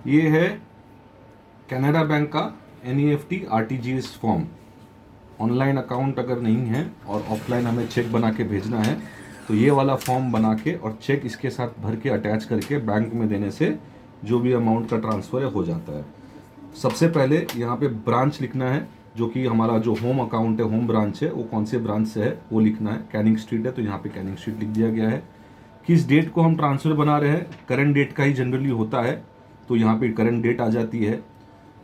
ये है कैनरा बैंक का NEFT RTGS form. Online account अगर नहीं है और ऑफलाइन हमें चेक बना के भेजना है तो ये वाला फॉर्म बना के और चेक इसके साथ भर के अटैच करके बैंक में देने से जो भी अमाउंट का ट्रांसफ़र है हो जाता है। सबसे पहले यहाँ पे ब्रांच लिखना है, जो कि हमारा जो होम अकाउंट है, होम ब्रांच है, वो कौन से ब्रांच से है वो लिखना है। कैनिंग स्ट्रीट है तो यहाँ पे कैनिंग स्ट्रीट लिख दिया गया है। किस डेट को हम ट्रांसफ़र बना रहे हैं, करंट डेट का ही जनरली होता है तो यहाँ पे करंट डेट आ जाती है।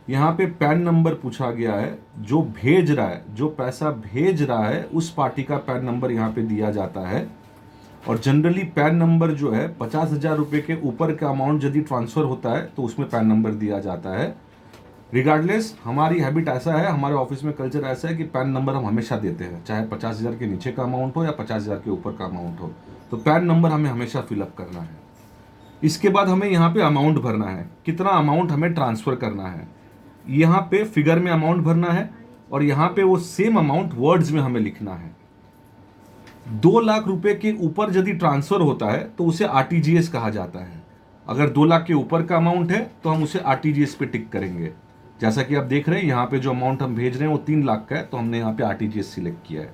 यहाँ पे पैन नंबर पूछा गया है, जो भेज रहा है, जो पैसा भेज रहा है उस पार्टी का पैन नंबर यहाँ पे दिया जाता है। और जनरली पैन नंबर जो है 50,000 रुपये के ऊपर का अमाउंट यदि ट्रांसफ़र होता है तो उसमें पैन नंबर दिया जाता है। रिगार्डलेस हमारी हैबिट ऐसा है, हमारे ऑफिस में कल्चर ऐसा है कि पैन नंबर हम हमेशा देते हैं, चाहे 50,000 के नीचे का अमाउंट हो या 50,000 के ऊपर का अमाउंट हो, तो पैन नंबर हमें हमेशा फिलअप करना है। इसके बाद हमें यहाँ पे अमाउंट भरना है, कितना अमाउंट हमें ट्रांसफ़र करना है। यहाँ पे फिगर में अमाउंट भरना है और यहाँ पे वो सेम अमाउंट वर्ड्स में हमें लिखना है। 2 लाख रुपए के ऊपर यदि ट्रांसफ़र होता है तो उसे RTGS कहा जाता है। अगर 2 लाख के ऊपर का अमाउंट है तो हम उसे RTGS पे टिक करेंगे। जैसा कि आप देख रहे हैं यहाँ पे जो अमाउंट हम भेज रहे हैं वो 3 लाख का है तो हमने यहाँ पे RTGS सिलेक्ट किया है।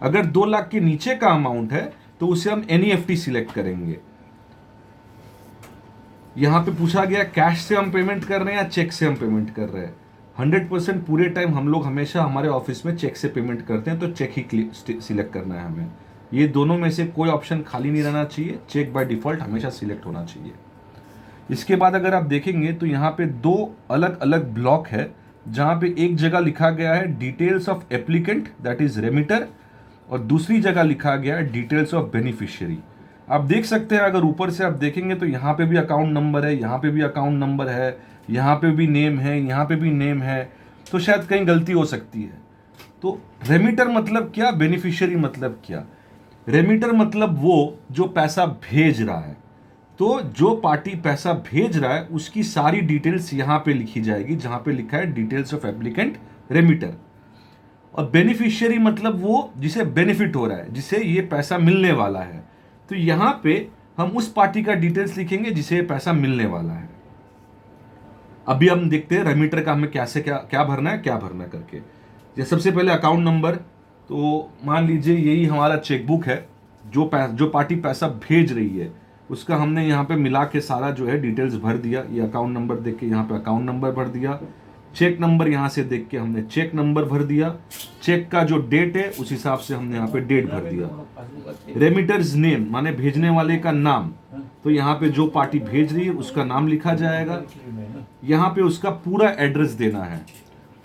अगर 2 लाख के नीचे का अमाउंट है तो उसे हम NEFT सिलेक्ट करेंगे। यहाँ पे पूछा गया कैश से हम पेमेंट कर रहे हैं या चेक से हम पेमेंट कर रहे हैं। 100% पूरे टाइम हम लोग हमेशा हमारे ऑफिस में चेक से पेमेंट करते हैं तो चेक ही सिलेक्ट करना है हमें। ये दोनों में से कोई ऑप्शन खाली नहीं रहना चाहिए, चेक बाय डिफॉल्ट हमेशा सिलेक्ट होना चाहिए। इसके बाद अगर आप देखेंगे तो यहाँ पे 2 अलग अलग ब्लॉक है, जहाँ पे एक जगह लिखा गया है details of applicant that is remitter और दूसरी जगह लिखा गया है डिटेल्स ऑफ बेनिफिशियरी। आप देख सकते हैं, अगर ऊपर से आप देखेंगे तो यहाँ पे भी अकाउंट नंबर है, यहाँ पे भी अकाउंट नंबर है, यहाँ पे भी नेम है, यहाँ पे भी नेम है, तो शायद कहीं गलती हो सकती है। तो रेमिटर मतलब क्या, बेनिफिशियरी मतलब क्या? रेमिटर मतलब वो जो पैसा भेज रहा है, तो जो पार्टी पैसा भेज रहा है उसकी सारी डिटेल्स यहाँ पे लिखी जाएगी जहाँ पे लिखा है डिटेल्स ऑफ एप्लीकेंट रेमिटर। और बेनिफिशियरी मतलब वो जिसे बेनिफिट हो रहा है, जिसे ये पैसा मिलने वाला है, तो यहाँ पे हम उस पार्टी का डिटेल्स लिखेंगे जिसे पैसा मिलने वाला है। अभी हम देखते हैं रेमिटर का हमें कैसे क्या भरना है, क्या भरना करके। ये सबसे पहले अकाउंट नंबर, तो मान लीजिए यही हमारा चेकबुक है, जो पार्टी पैसा भेज रही है उसका हमने यहाँ पे मिला के सारा जो है डिटेल्स भर दिया। ये अकाउंट नंबर देख के यहाँ पे अकाउंट नंबर भर दिया, चेक नंबर यहाँ से देख के हमने चेक नंबर भर दिया, चेक का जो डेट है उस हिसाब से हमने यहाँ पे डेट भर दिया। रेमिटर्स नेम माने भेजने वाले का नाम, तो यहाँ पे जो पार्टी भेज रही है उसका नाम लिखा जाएगा। यहाँ पे उसका पूरा एड्रेस देना है,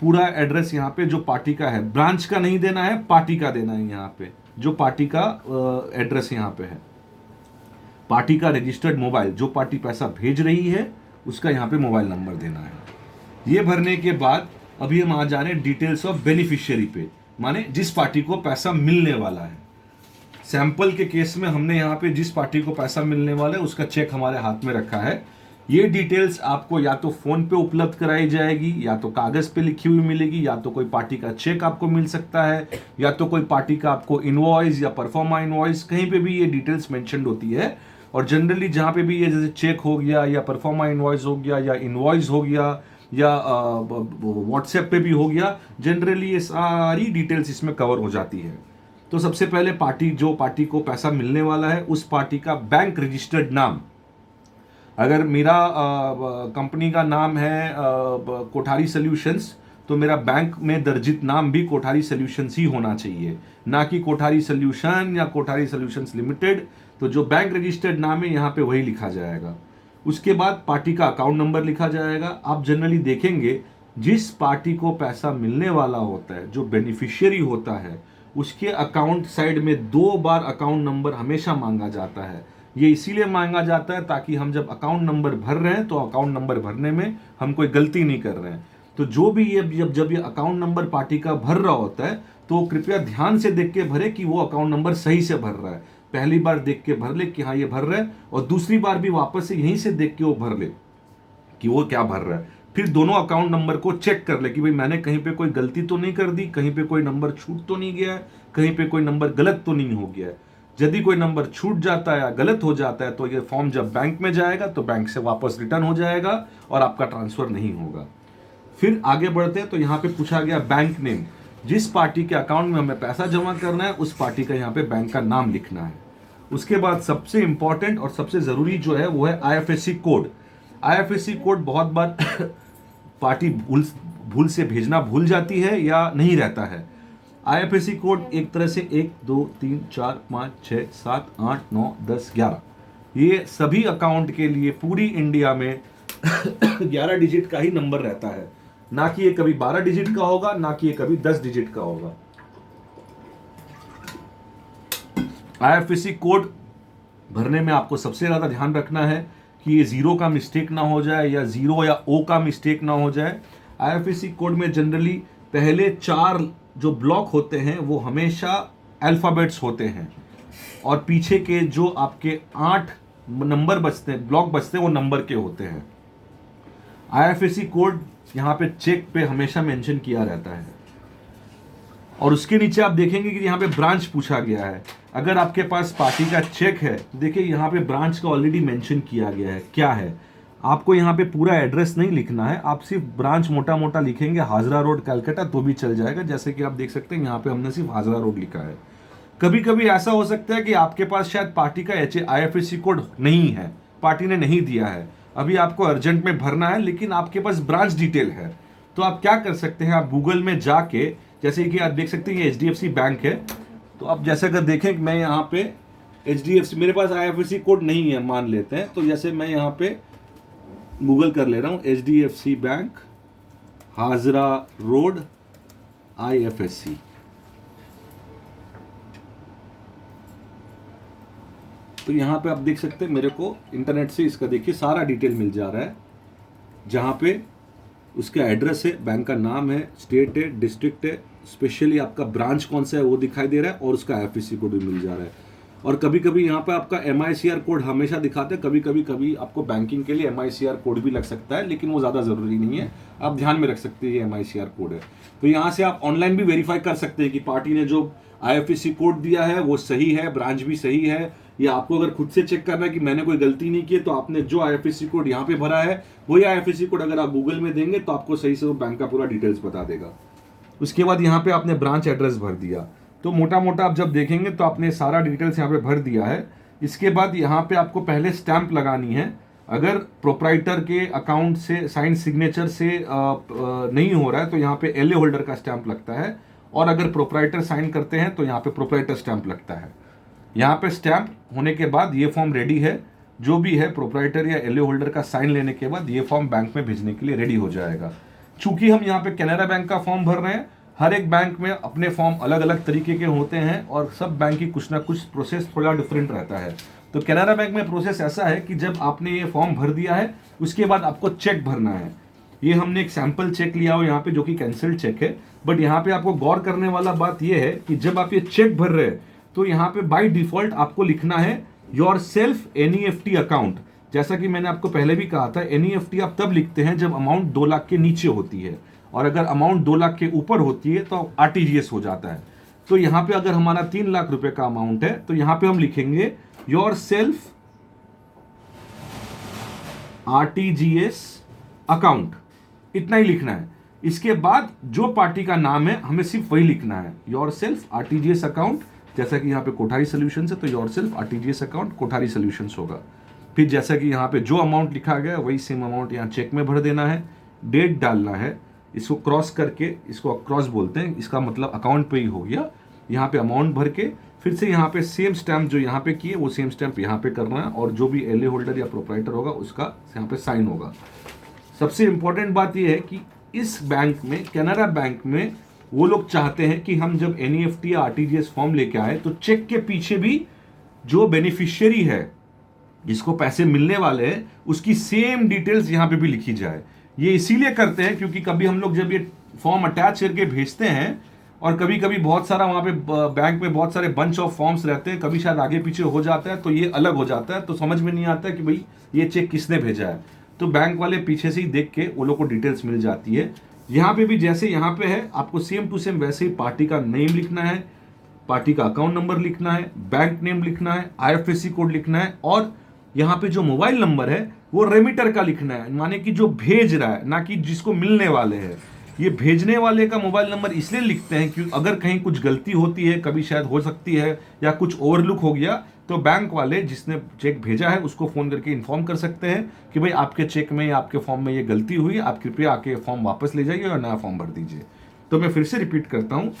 पूरा एड्रेस यहाँ पे जो पार्टी का है, ब्रांच का नहीं देना है, पार्टी का देना है। यहाँ पे जो पार्टी का एड्रेस यहाँ पे है, पार्टी का रजिस्टर्ड मोबाइल, जो पार्टी पैसा भेज रही है उसका यहाँ पे मोबाइल नंबर देना है। ये भरने के बाद अभी हम आ जा रहे हैं डिटेल्स ऑफ बेनिफिशियरी पे, माने जिस पार्टी को पैसा मिलने वाला है। सैंपल के केस में हमने यहाँ पे जिस पार्टी को पैसा मिलने वाला है उसका चेक हमारे हाथ में रखा है। ये डिटेल्स आपको या तो फोन पे उपलब्ध कराई जाएगी, या तो कागज पे लिखी हुई मिलेगी, या तो कोई पार्टी का चेक आपको मिल सकता है, या तो कोई पार्टी का आपको इनवॉइस या परफॉर्मा इनवॉइस, कहीं पे भी ये डिटेल्स मेंशन्ड होती है। और जनरली जहाँ पे भी ये जैसे चेक हो गया या परफॉर्मा इनवॉइस हो गया या इनवॉइस हो गया या व्हाट्सएप पे भी हो गया, जनरली ये सारी डिटेल्स इसमें कवर हो जाती है। तो सबसे पहले जो पार्टी को पैसा मिलने वाला है उस पार्टी का बैंक रजिस्टर्ड नाम। अगर मेरा कंपनी का नाम है कोठारी सॉल्यूशंस, तो मेरा बैंक में दर्जित नाम भी कोठारी सॉल्यूशंस ही होना चाहिए, ना कि कोठारी सॉल्यूशन या कोठारी सॉल्यूशंस लिमिटेड। तो जो बैंक रजिस्टर्ड नाम है यहाँ पे वही लिखा जाएगा। उसके बाद पार्टी का अकाउंट नंबर लिखा जाएगा। आप जनरली देखेंगे जिस पार्टी को पैसा मिलने वाला होता है, जो बेनिफिशियरी होता है, उसके अकाउंट साइड में 2 बार अकाउंट नंबर हमेशा मांगा जाता है। ये इसीलिए मांगा जाता है ताकि हम जब अकाउंट नंबर भर रहे हैं तो अकाउंट नंबर भरने में हम कोई गलती नहीं कर रहे हैं। तो जो भी ये जब ये अकाउंट नंबर पार्टी का भर रहा होता है तो कृपया ध्यान से देख के भरे कि वो अकाउंट नंबर सही से भर रहा है। पहली बार देख के भर ले कि हाँ ये भर रहा है, और दूसरी बार भी वापस से यहीं से देख के वो भर ले कि वो क्या भर रहा है। फिर दोनों अकाउंट नंबर को चेक कर ले कि भाई मैंने कहीं पे कोई गलती तो नहीं कर दी, कहीं पे कोई नंबर छूट तो नहीं गया है, कहीं पे कोई नंबर गलत तो नहीं हो गया है। यदि कोई नंबर छूट जाता है या गलत हो जाता है तो ये फॉर्म जब बैंक में जाएगा तो बैंक से वापस रिटर्न हो जाएगा और आपका ट्रांसफर नहीं होगा। फिर आगे बढ़ते हैं तो यहाँ पे पूछा गया बैंक नेम, जिस पार्टी के अकाउंट में हमें पैसा जमा करना है उस पार्टी का यहाँ पे बैंक का नाम लिखना है। उसके बाद सबसे इंपॉर्टेंट और सबसे जरूरी जो है वो है आईएफएससी कोड। आईएफएससी कोड बहुत बार पार्टी भूल से भेजना भूल जाती है या नहीं रहता है। आईएफएससी कोड एक तरह से 1 2 3 4 5 6 7 8 9 10 11 ये सभी अकाउंट के लिए पूरी इंडिया में 11 डिजिट का ही नंबर रहता है, ना कि ये कभी 12 डिजिट का होगा, ना कि ये कभी 10 डिजिट का होगा। आईएफएससी कोड भरने में आपको सबसे ज्यादा ध्यान रखना है कि ये 0 का मिस्टेक ना हो जाए या 0 या O का मिस्टेक ना हो जाए। आईएफएससी कोड में जनरली पहले 4 जो ब्लॉक होते हैं वो हमेशा अल्फाबेट्स होते हैं और पीछे के जो आपके 8 नंबर बचते हैं, ब्लॉक बचते हैं, वो नंबर के होते हैं। आईएफएससी कोड यहाँ पे चेक पे हमेशा मेंशन किया रहता है और उसके नीचे आप देखेंगे कि यहाँ पे ब्रांच पूछा गया है। अगर आपके पास पार्टी का चेक है, देखिए यहाँ पे ब्रांच का ऑलरेडी मेंशन किया गया है। क्या है, आपको यहाँ पे पूरा एड्रेस नहीं लिखना है, आप सिर्फ ब्रांच मोटा मोटा लिखेंगे हाजरा रोड कलकत्ता तो भी चल जाएगा। जैसे कि आप देख सकते हैं यहाँ पे हमने सिर्फ हाजरा रोड लिखा है। कभी कभी ऐसा हो सकता है कि आपके पास शायद पार्टी का आईएफएससी कोड नहीं है, पार्टी ने नहीं दिया है, अभी आपको अर्जेंट में भरना है, लेकिन आपके पास ब्रांच डिटेल है। तो आप क्या कर सकते हैं, आप गूगल में जाके, जैसे कि आप देख सकते हैं ये एचडीएफसी बैंक है, तो आप जैसे अगर देखें कि मैं यहाँ पे एचडीएफसी, मेरे पास आईएफएससी कोड नहीं है मान लेते हैं, तो जैसे मैं यहाँ पे गूगल कर ले रहा हूँ HDFC bank Hazra road IFSC, तो यहाँ पे आप देख सकते हैं मेरे को इंटरनेट से इसका देखिए सारा डिटेल मिल जा रहा है, जहाँ पे उसका एड्रेस है, बैंक का नाम है, स्टेट है, डिस्ट्रिक्ट है, स्पेशली आपका ब्रांच कौन सा है वो दिखाई दे रहा है और उसका आईएफएससी कोड भी मिल जा रहा है। और कभी कभी यहाँ पे आपका एमआईसीआर कोड हमेशा दिखाते हैं, कभी आपको बैंकिंग के लिए एमआईसीआर कोड भी लग सकता है, लेकिन वो ज़्यादा ज़रूरी नहीं है, आप ध्यान में रख सकते हैं ये एमआईसीआर कोड है। तो यहाँ से आप ऑनलाइन भी वेरीफाई कर सकते हैं कि पार्टी ने जो आईएफएससी कोड दिया है वो सही है, ब्रांच भी सही है, या आपको अगर खुद से चेक करना है कि मैंने कोई गलती नहीं की तो आपने जो आईएफएससी कोड यहाँ पे भरा है वही आईएफएससी कोड अगर आप गूगल में देंगे तो आपको सही से वो बैंक का पूरा डिटेल्स बता देगा। उसके बाद यहाँ पे आपने ब्रांच एड्रेस भर दिया, तो मोटा मोटा आप जब देखेंगे तो आपने सारा डिटेल्स यहाँ पे भर दिया है। इसके बाद यहाँ पे आपको पहले स्टैंप लगानी है। अगर प्रोप्राइटर के अकाउंट से साइन सिग्नेचर से नहीं हो रहा है तो यहाँ पे एलए होल्डर का स्टैंप लगता है, और अगर प्रोप्राइटर साइन करते हैं तो यहाँ पे प्रोप्राइटर स्टैंप लगता है। यहाँ पे स्टैंप होने के बाद ये फॉर्म रेडी है, जो भी है प्रोप्राइटर या एलए होल्डर का साइन लेने के बाद ये फॉर्म बैंक में भेजने के लिए रेडी हो जाएगा। चूंकि हम यहाँ पे कैनरा बैंक का फॉर्म भर रहे हैं, हर एक बैंक में अपने फॉर्म अलग अलग तरीके के होते हैं और सब बैंक की कुछ ना कुछ प्रोसेस थोड़ा डिफरेंट रहता है। तो कैनरा बैंक में प्रोसेस ऐसा है कि जब आपने ये फॉर्म भर दिया है उसके बाद आपको चेक भरना है। ये हमने एक सैंपल चेक लिया हो यहाँ पे जो कि कैंसिल्ड चेक है, बट यहाँ पे आपको गौर करने वाला बात यह है कि जब आप ये चेक भर रहे हैं तो यहाँ पे बाय डिफॉल्ट आपको लिखना है योर सेल्फ एनईएफटी अकाउंट। जैसा कि मैंने आपको पहले भी कहा था, एनईएफटी आप तब लिखते हैं जब अमाउंट 2 लाख के नीचे होती है, और अगर अमाउंट 2 लाख के ऊपर होती है तो आरटीजीएस हो जाता है। तो यहाँ पे अगर हमारा 3 लाख रुपए का अमाउंट है तो यहाँ पे हम लिखेंगे योर सेल्फ आरटीजीएस अकाउंट, इतना ही लिखना है। इसके बाद जो पार्टी का नाम है हमें सिर्फ वही लिखना है, योर सेल्फ आरटीजीएस अकाउंट। जैसा कि यहाँ पे कोठारी सॉल्यूशंस है तो your self RTGS account Kothari solutions होगा। फिर जैसा कि यहाँ पे जो अमाउंट लिखा गया वही सेम अमाउंट यहाँ चेक में भर देना है, डेट डालना है, इसको क्रॉस करके, इसको क्रॉस बोलते हैं, इसका मतलब अकाउंट पे ही हो गया। यहाँ पे अमाउंट भर के फिर से यहाँ पे सेम स्टैंप जो यहाँ पे किए वो सेम स्टैंप यहाँ पे करना है, और जो भी एलए होल्डर या प्रोप्राइटर होगा उसका यहाँ पे साइन होगा। सबसे इंपॉर्टेंट बात यह है कि इस बैंक में, कैनरा बैंक में, वो लोग चाहते हैं कि हम जब एनईएफटी या आरटीजीएस फॉर्म लेके आए तो चेक के पीछे भी जो बेनिफिशियरी है जिसको पैसे मिलने वाले हैं उसकी सेम डिटेल्स यहाँ पे भी लिखी जाए। ये इसीलिए करते हैं क्योंकि कभी हम लोग जब ये फॉर्म अटैच करके भेजते हैं और कभी कभी बहुत सारा वहाँ पे बैंक में बहुत सारे बंच ऑफ फॉर्म्स रहते हैं, कभी शायद आगे पीछे हो जाता है तो ये अलग हो जाता है, तो समझ में नहीं आता है कि भाई ये चेक किसने भेजा है। तो बैंक वाले पीछे से ही देख के वो लोग को डिटेल्स मिल जाती है। यहाँ पे भी जैसे यहाँ पे है आपको सेम टू सेम वैसे ही पार्टी का नेम लिखना है, पार्टी का अकाउंट नंबर लिखना है, बैंक नेम लिखना है, आईएफएससी कोड लिखना है, और यहाँ पे जो मोबाइल नंबर है वो रेमिटर का लिखना है, माने कि जो भेज रहा है, ना कि जिसको मिलने वाले हैं। ये भेजने वाले का मोबाइल नंबर इसलिए लिखते हैं कि अगर कहीं कुछ गलती होती है, कभी शायद हो सकती है, या कुछ ओवरलुक हो गया, तो बैंक वाले जिसने चेक भेजा है उसको फोन करके इन्फॉर्म कर सकते हैं कि भाई आपके चेक में या आपके फॉर्म में ये गलती हुई, आप कृपया आके फॉर्म वापस ले जाइए और नया फॉर्म भर दीजिए। तो मैं फिर से रिपीट करता हूँ,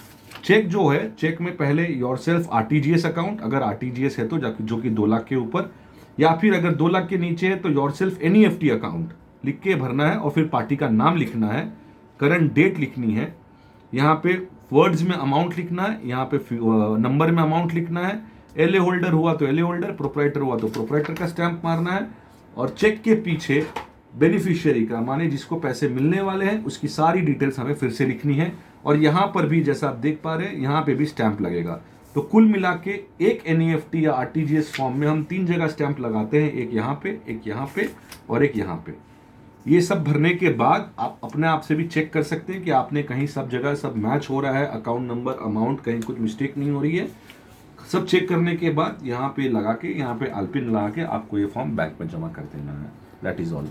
चेक जो है, चेक में पहले योर सेल्फ आरटीजीएस अकाउंट, अगर आरटीजीएस है तो जो कि 2 लाख के ऊपर, या फिर अगर 2 लाख के नीचे है तो योर सेल्फ एनईएफटी अकाउंट लिख के भरना है, और फिर पार्टी का नाम लिखना है, करंट डेट लिखनी है, यहाँ पे वर्ड्स में अमाउंट लिखना है, यहाँ पे नंबर में अमाउंट लिखना है, एलए होल्डर हुआ तो एलए होल्डर, प्रोप्राइटर हुआ तो प्रोप्राइटर का स्टैंप मारना है, और चेक के पीछे बेनिफिशियरी का, माने जिसको पैसे मिलने वाले हैं, उसकी सारी डिटेल्स हमें फिर से लिखनी है, और यहाँ पर भी जैसा आप देख पा रहे हैं यहाँ पे भी स्टैंप लगेगा। तो कुल मिला के एक एनईएफटी या आरटीजीएस फॉर्म में हम 3 जगह स्टैंप लगाते हैं, एक यहाँ पे, एक यहाँ पे और एक यहाँ पे। ये सब भरने के बाद आप अपने आप से भी चेक कर सकते हैं कि आपने कहीं सब जगह सब मैच हो रहा है, अकाउंट नंबर, अमाउंट, कहीं कुछ मिस्टेक नहीं हो रही है। सब चेक करने के बाद यहाँ पे लगा के, यहाँ पे आलपिन लगा के आपको ये फॉर्म बैंक में जमा कर देना है। That is all.